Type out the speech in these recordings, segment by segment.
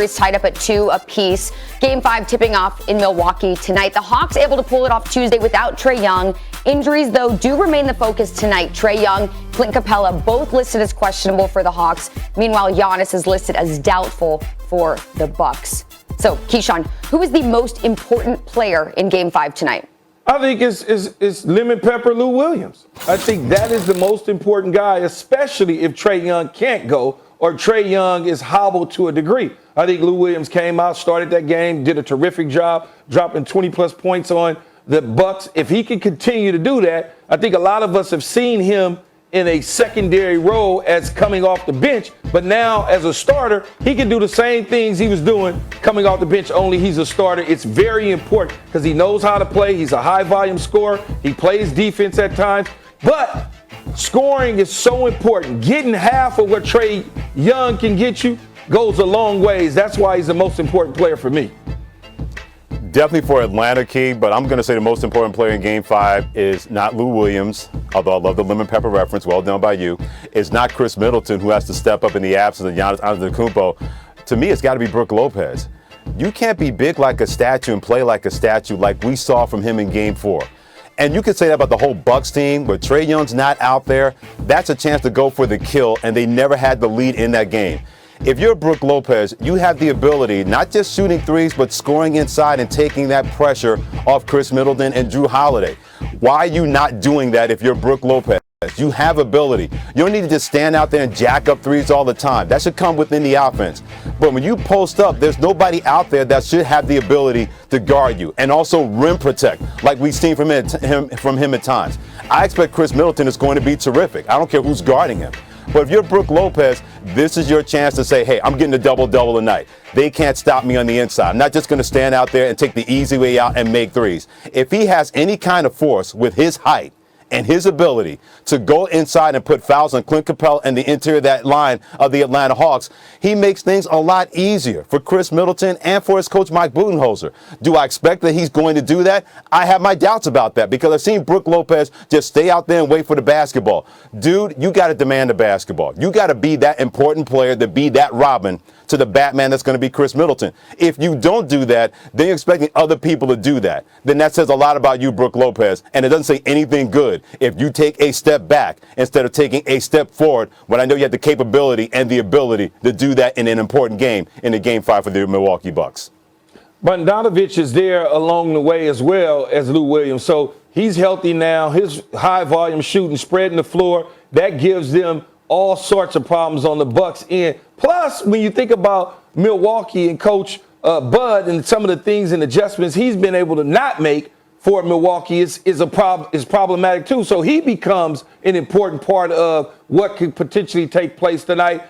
Is tied up at 2 apiece. Game 5 tipping off in Milwaukee tonight. The Hawks able to pull it off Tuesday without Trae Young. Injuries, though, do remain the focus tonight. Trae Young, Clint Capella, both listed as questionable for the Hawks. Meanwhile, Giannis is listed as doubtful for the Bucks. So, Keyshawn, who is the most important player in Game 5 tonight? I think it's Lemon Pepper Lou Williams. I think that is the most important guy, especially if Trae Young can't go or Trae Young is hobbled to a degree. I think Lou Williams came out, started that game, did a terrific job, dropping 20-plus points on the Bucks. If he can continue to do that, I think a lot of us have seen him in a secondary role as coming off the bench. But now, as a starter, he can do the same things he was doing coming off the bench, only he's a starter. It's very important because he knows how to play. He's a high-volume scorer. He plays defense at times. But scoring is so important. Getting half of what Trae Young can get you goes a long ways. That's why he's the most important player for me. Definitely for Atlanta, Key, but I'm going to say the most important player in Game 5 is not Lou Williams, although I love the lemon pepper reference, well done by you. It's not Chris Middleton, who has to step up in the absence of Giannis Antetokounmpo. To me, it's got to be Brook Lopez. You can't be big like a statue and play like a statue like we saw from him in Game 4. And you could say that about the whole Bucks team, where Trae Young's not out there. That's a chance to go for the kill, and they never had the lead in that game. If you're Brook Lopez, you have the ability, not just shooting threes, but scoring inside and taking that pressure off Chris Middleton and Drew Holiday. Why are you not doing that if you're Brook Lopez? You have ability. You don't need to just stand out there and jack up threes all the time. That should come within the offense. But when you post up, there's nobody out there that should have the ability to guard you and also rim protect, like we've seen from him at times. I expect Chris Middleton is going to be terrific. I don't care who's guarding him. But if you're Brook Lopez, this is your chance to say, hey, I'm getting a double-double tonight. They can't stop me on the inside. I'm not just going to stand out there and take the easy way out and make threes. If he has any kind of force with his height and his ability to go inside and put fouls on Clint Capella and the interior of that line of the Atlanta Hawks, he makes things a lot easier for Chris Middleton and for his coach Mike Budenholzer. Do I expect that he's going to do that? I have my doubts about that because I've seen Brook Lopez just stay out there and wait for the basketball. Dude, you got to demand the basketball. You got to be that important player, to be that Robin to the Batman that's going to be Chris Middleton. If you don't do that, then you're expecting other people to do that. Then that says a lot about you, Brook Lopez, and it doesn't say anything good if you take a step back instead of taking a step forward when I know you have the capability and the ability to do that in an important game in the Game 5 for the Milwaukee Bucks. Bogdanovich is there along the way as well as Lou Williams. So he's healthy now. His high volume shooting, spreading the floor, that gives them all sorts of problems on the Bucks end. Plus, when you think about Milwaukee and Coach Bud and some of the things and adjustments he's been able to not make for Milwaukee is problematic too. So he becomes an important part of what could potentially take place tonight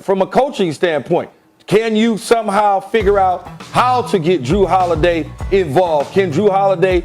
from a coaching standpoint. Can you somehow figure out how to get Drew Holiday involved? Can Drew Holiday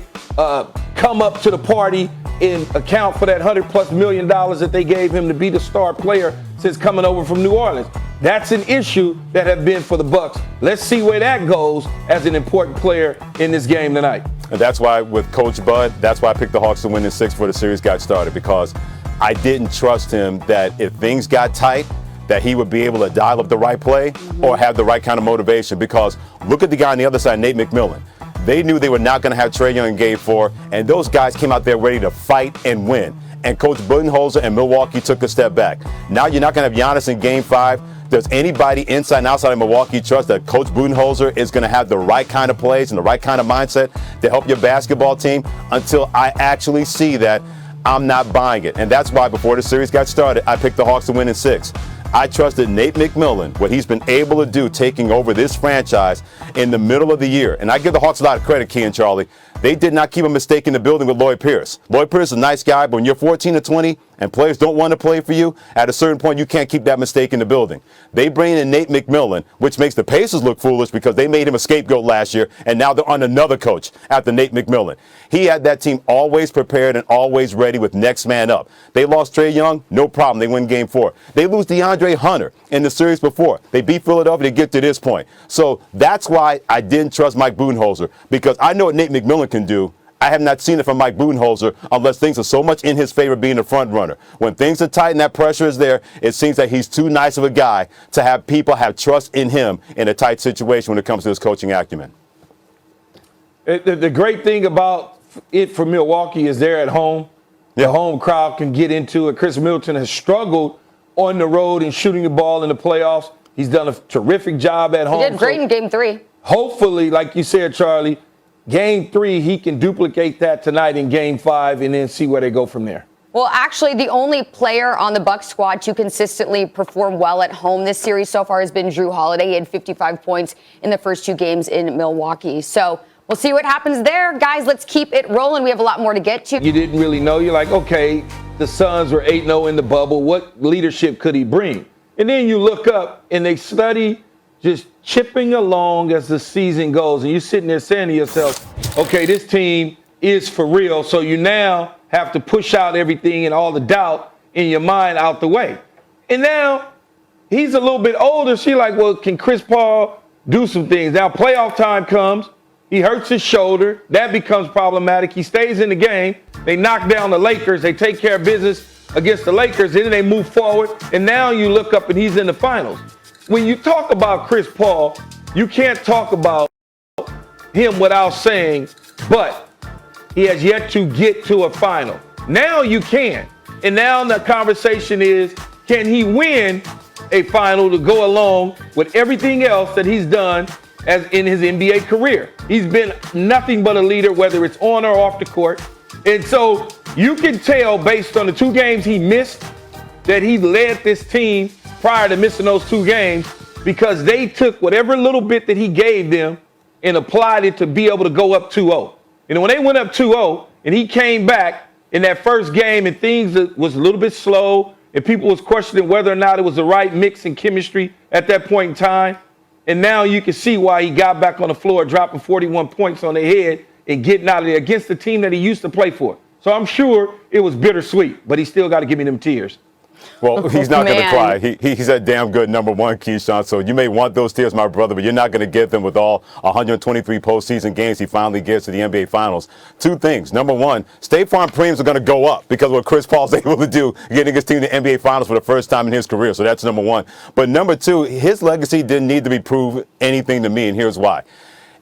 come up to the party and account for that $100+ million that they gave him to be the star player since coming over from New Orleans? That's an issue that have been for the Bucks. Let's see where that goes as an important player in this game tonight. And that's why with Coach Bud, that's why I picked the Hawks to win in 6 before the series got started, because I didn't trust him that if things got tight, that he would be able to dial up the right play or have the right kind of motivation. Because look at the guy on the other side, Nate McMillan. They knew they were not going to have Trae Young in Game 4, and those guys came out there ready to fight and win. And Coach Budenholzer and Milwaukee took a step back. Now you're not going to have Giannis in Game 5. Does anybody inside and outside of Milwaukee trust that Coach Budenholzer is going to have the right kind of plays and the right kind of mindset to help your basketball team? Until I actually see that, I'm not buying it. And that's why before the series got started, I picked the Hawks to win in 6. I trusted Nate McMillan, what he's been able to do taking over this franchise in the middle of the year. And I give the Hawks a lot of credit, Key and Charlie. They did not keep a mistake in the building with Lloyd Pierce. Lloyd Pierce is a nice guy, but when you're 14-20 and players don't want to play for you, at a certain point you can't keep that mistake in the building. They bring in Nate McMillan, which makes the Pacers look foolish because they made him a scapegoat last year, and now they're on another coach after Nate McMillan. He had that team always prepared and always ready with next man up. They lost Trae Young, no problem. They win Game 4. They lose DeAndre Hunter in the series before. They beat Philadelphia to get to this point. So that's why I didn't trust Mike Budenholzer, because I know what Nate McMillan can do. I have not seen it from Mike Budenholzer unless things are so much in his favor being the front runner. When things are tight and that pressure is there, it seems that he's too nice of a guy to have people have trust in him in a tight situation when it comes to his coaching acumen. The great thing about it for Milwaukee is they're at home. The home crowd can get into it. Chris Middleton has struggled on the road and shooting the ball in the playoffs. He's done a terrific job at home. He did great in Game 3. Hopefully, like you said, Charlie, Game 3, he can duplicate that tonight in Game 5 and then see where they go from there. Well, actually, the only player on the Bucks squad to consistently perform well at home this series so far has been Drew Holiday. He had 55 points in the first 2 games in Milwaukee. So we'll see what happens there. Guys, let's keep it rolling. We have a lot more to get to. You didn't really know. You're like, okay, the Suns were 8-0 in the bubble. What leadership could he bring? And then you look up and they study just chipping along as the season goes. And you're sitting there saying to yourself, okay, this team is for real. So you now have to push out everything and all the doubt in your mind out the way. And now he's a little bit older. So you're like, well, can Chris Paul do some things? Now playoff time comes. He hurts his shoulder. That becomes problematic. He stays in the game. They knock down the Lakers. They take care of business against the Lakers. And then they move forward. And now you look up and he's in the finals. When you talk about Chris Paul, you can't talk about him without saying, but he has yet to get to a final. Now you can. And now the conversation is, can he win a final to go along with everything else that he's done as in his NBA career? He's been nothing but a leader, whether it's on or off the court. And so you can tell based on the 2 games he missed that he led this team prior to missing those 2 games because they took whatever little bit that he gave them and applied it to be able to go up 2-0. And when they went up 2-0 and he came back in that first game and things was a little bit slow and people was questioning whether or not it was the right mix and chemistry at that point in time. And now you can see why he got back on the floor, dropping 41 points on their head and getting out of there against the team that he used to play for. So I'm sure it was bittersweet, but he still got to give me them tears. Well, he's not going to cry. He's a damn good number 1, Keyshawn. So you may want those tears, my brother, but you're not going to get them with all 123 postseason games he finally gets to the NBA Finals. 2 things. Number 1, State Farm premiums are going to go up because of what Chris Paul's able to do, getting his team to the NBA Finals for the first time in his career. So that's number 1. But number 2, his legacy didn't need to be proved anything to me, and here's why.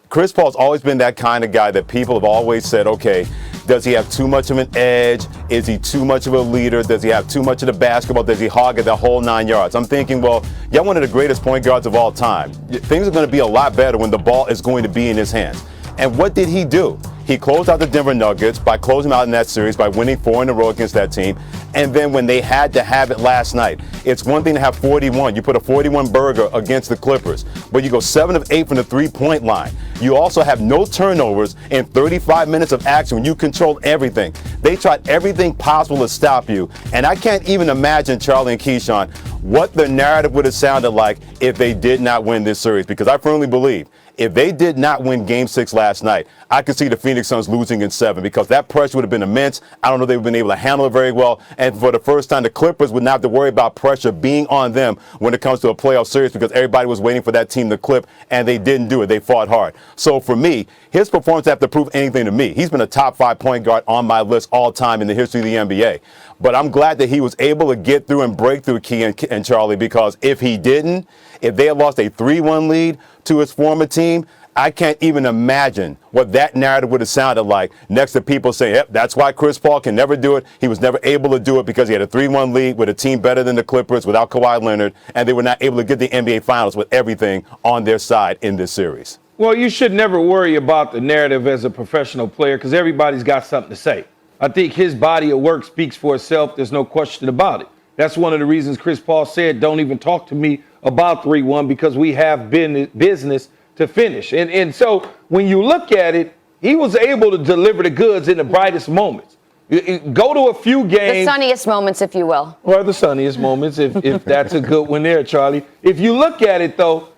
Chris Paul's always been that kind of guy that people have always said, okay, does he have too much of an edge? Is he too much of a leader? Does he have too much of the basketball? Does he hog it the whole 9 yards? I'm thinking, well, you're one of the greatest point guards of all time. Things are going to be a lot better when the ball is going to be in his hands. And what did he do? He closed out the Denver Nuggets by closing out in that series by winning 4 in a row against that team. And then when they had to have it last night, it's one thing to have 41. You put a 41 burger against the Clippers, but you go 7 of 8 from the 3-point line. You also have no turnovers in 35 minutes of action when you control everything. They tried everything possible to stop you. And I can't even imagine, Charlie and Keyshawn, what the narrative would have sounded like if they did not win this series, because I firmly believe if they did not win Game 6 last night, I could see the Phoenix Suns losing in 7 because that pressure would have been immense. I don't know if they've been able to handle it very well. And for the first time, the Clippers would not have to worry about pressure being on them when it comes to a playoff series because everybody was waiting for that team to clip, and they didn't do it. They fought hard. So for me, his performance have to prove anything to me. He's been a top 5 point guard on my list all time in the history of the NBA. But I'm glad that he was able to get through and break through, Key and Charlie, because if he didn't, if they had lost a 3-1 lead to his former team, I can't even imagine what that narrative would have sounded like next to people saying, yep, that's why Chris Paul can never do it. He was never able to do it because he had a 3-1 lead with a team better than the Clippers without Kawhi Leonard, and they were not able to get the NBA Finals with everything on their side in this series. Well, you should never worry about the narrative as a professional player because everybody's got something to say. I think his body of work speaks for itself. There's no question about it. That's one of the reasons Chris Paul said, don't even talk to me about 3-1 because we have business to finish. And so when you look at it, he was able to deliver the goods in the brightest moments. Go to a few games. The sunniest moments, if you will. Or the sunniest moments, if that's a good one there, Charlie. If you look at it, though,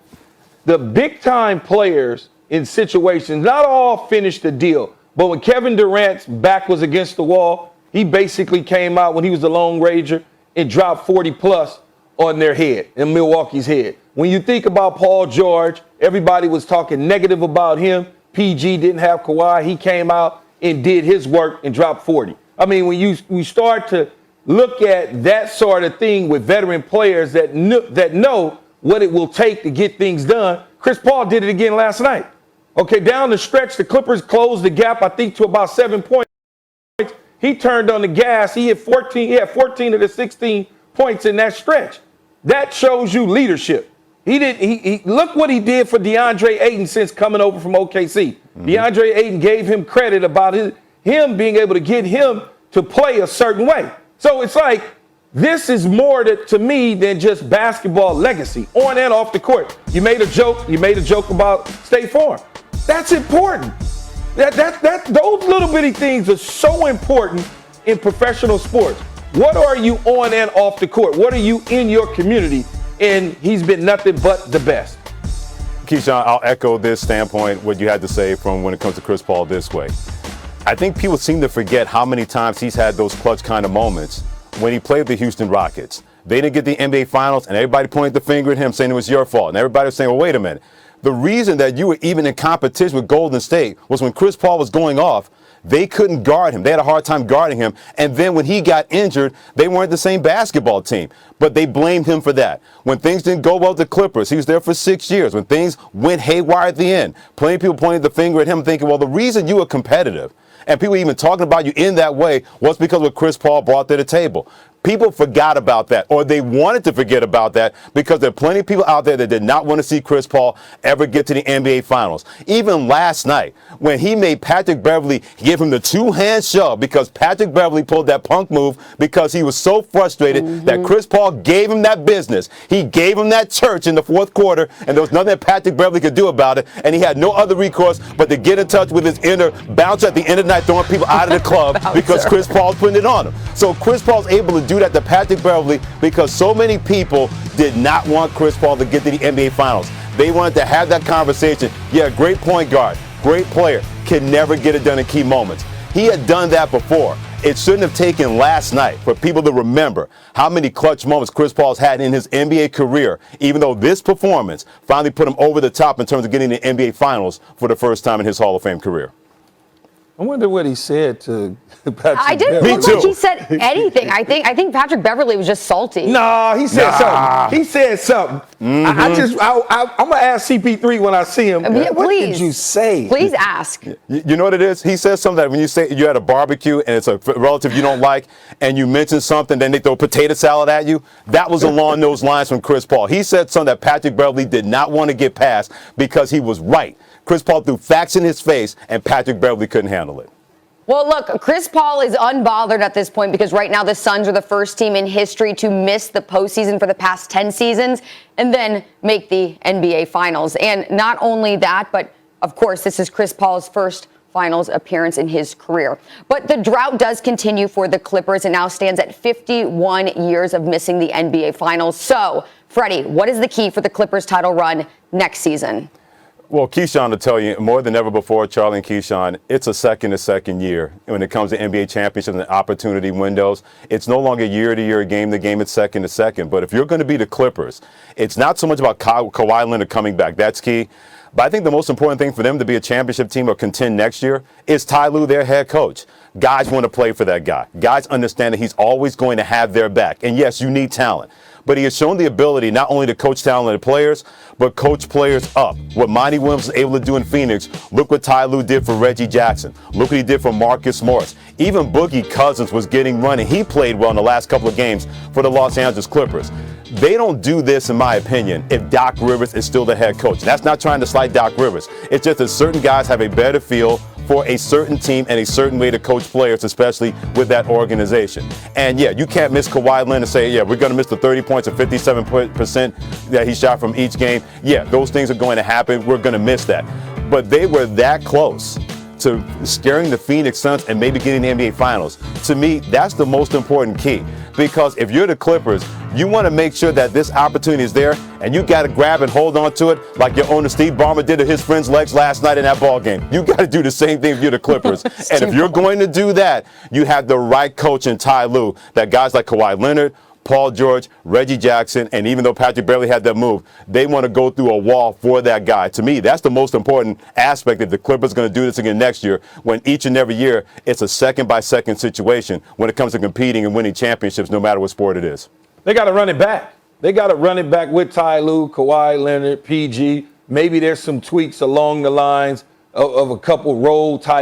the big-time players in situations, not all finished the deal. But when Kevin Durant's back was against the wall, he basically came out when he was the Lone Ranger and dropped 40-plus on their head, in Milwaukee's head. When you think about Paul George, everybody was talking negative about him. PG didn't have Kawhi. He came out and did his work and dropped 40. I mean, when we start to look at that sort of thing with veteran players that know what it will take to get things done, Chris Paul did it again last night. Okay, down the stretch, the Clippers closed the gap, I think, to about 7 points. He turned on the gas. He had 14 of the 16 points in that stretch. That shows you leadership. He look what he did for DeAndre Ayton since coming over from OKC. DeAndre Ayton gave him credit about him being able to get him to play a certain way. So it's like, this is more to me than just basketball legacy on and off the court. You made a joke about State Farm. That's important. Those little bitty things are so important in professional sports. What are you on and off the court? What are you in your community? And he's been nothing but the best. Keyshawn, I'll echo this standpoint, what you had to say from when it comes to Chris Paul this way. I think people seem to forget how many times he's had those clutch kind of moments when he played the Houston Rockets. They didn't get the NBA Finals, and everybody pointed the finger at him saying it was your fault. And everybody was saying, well, wait a minute. The reason that you were even in competition with Golden State was when Chris Paul was going off, they couldn't guard him. They had a hard time guarding him. And then when he got injured, they weren't the same basketball team. But they blamed him for that. When things didn't go well with the Clippers, he was there for 6 years. When things went haywire at the end, plenty of people pointed the finger at him thinking, well, the reason you were competitive and people even talking about you in that way was because of what Chris Paul brought to the table. People forgot about that, or they wanted to forget about that, because there are plenty of people out there that did not want to see Chris Paul ever get to the NBA Finals. Even last night, when he made Patrick Beverley give him the two-hand shove because Patrick Beverley pulled that punk move because he was so frustrated that Chris Paul gave him that business. He gave him that church in the fourth quarter, and there was nothing that Patrick Beverley could do about it, and he had no other recourse but to get in touch with his inner bouncer at the end of the night, throwing people out of the club because Chris Paul's putting it on him. So Chris Paul's able to do that to Patrick Beverley because so many people did not want Chris Paul to get to the NBA Finals. They wanted to have that conversation. Yeah, great point guard, great player, can never get it done in key moments. He had done that before. It shouldn't have taken last night for people to remember how many clutch moments Chris Paul's had in his NBA career, even though this performance finally put him over the top in terms of getting the NBA Finals for the first time in his Hall of Fame career. I wonder what he said to Patrick I didn't Beverley. look like he said anything. I think Patrick Beverley was just salty. No, he said something. He said something. I'm gonna ask CP3 when I see him. Yeah, what please. did you say? Please ask. You know what it is? He says something that when you say you're at a barbecue and it's a relative you don't like and you mention something, then they throw potato salad at you. That was along those lines from Chris Paul. He said something that Patrick Beverley did not want to get past because he was right. Chris Paul threw facts in his face, and Patrick Beverley couldn't handle it. Well, look, Chris Paul is unbothered at this point because right now the Suns are the first team in history to miss the postseason for the past 10 seasons and then make the NBA Finals. And not only that, but of course, this is Chris Paul's first Finals appearance in his career. But the drought does continue for the Clippers and now stands at 51 years of missing the NBA Finals. So, Freddie, what is the key for the Clippers title run next season? Well, Keyshawn will tell you more than ever before, Charlie and Keyshawn, it's a second year when it comes to NBA championships and opportunity windows. It's no longer year-to-year, game-to-game, it's second to second. But if you're going to be the Clippers, it's not so much about Kawhi Leonard coming back. That's key. But I think the most important thing for them to be a championship team or contend next year is Ty Lue, their head coach. Guys want to play for that guy. Guys understand that he's always going to have their back. And yes, you need talent. But he has shown the ability not only to coach talented players, but coach players up. What Monty Williams was able to do in Phoenix, look what Ty Lue did for Reggie Jackson. Look what he did for Marcus Morris. Even Boogie Cousins was getting run, and he played well in the last couple of games for the Los Angeles Clippers. They don't do this, in my opinion, if Doc Rivers is still the head coach. And that's not trying to slight Doc Rivers. It's just that certain guys have a better feel for a certain team and a certain way to coach players, especially with that organization. And yeah, you can't miss Kawhi Leonard and say, yeah, we're going to miss the 30 points or 57% that he shot from each game. Yeah, those things are going to happen. We're going to miss that. But they were that close to scaring the Phoenix Suns and maybe getting the NBA Finals. To me, that's the most important key. Because if you're the Clippers, you want to make sure that this opportunity is there, and you got to grab and hold on to it like your owner Steve Ballmer did to his friend's legs last night in that ball game. You got to do the same thing if you're the Clippers. And if you're going to do that, you have the right coach in Ty Lue that guys like Kawhi Leonard, Paul George, Reggie Jackson, and even though Patrick barely had that move, they want to go through a wall for that guy. To me, that's the most important aspect if the Clippers are going to do this again next year, when each and every year it's a second-by-second situation when it comes to competing and winning championships, no matter what sport it is. They got to run it back. They got to run it back with Ty Lue, Kawhi Leonard, PG. Maybe there's some tweaks along the lines of a couple role type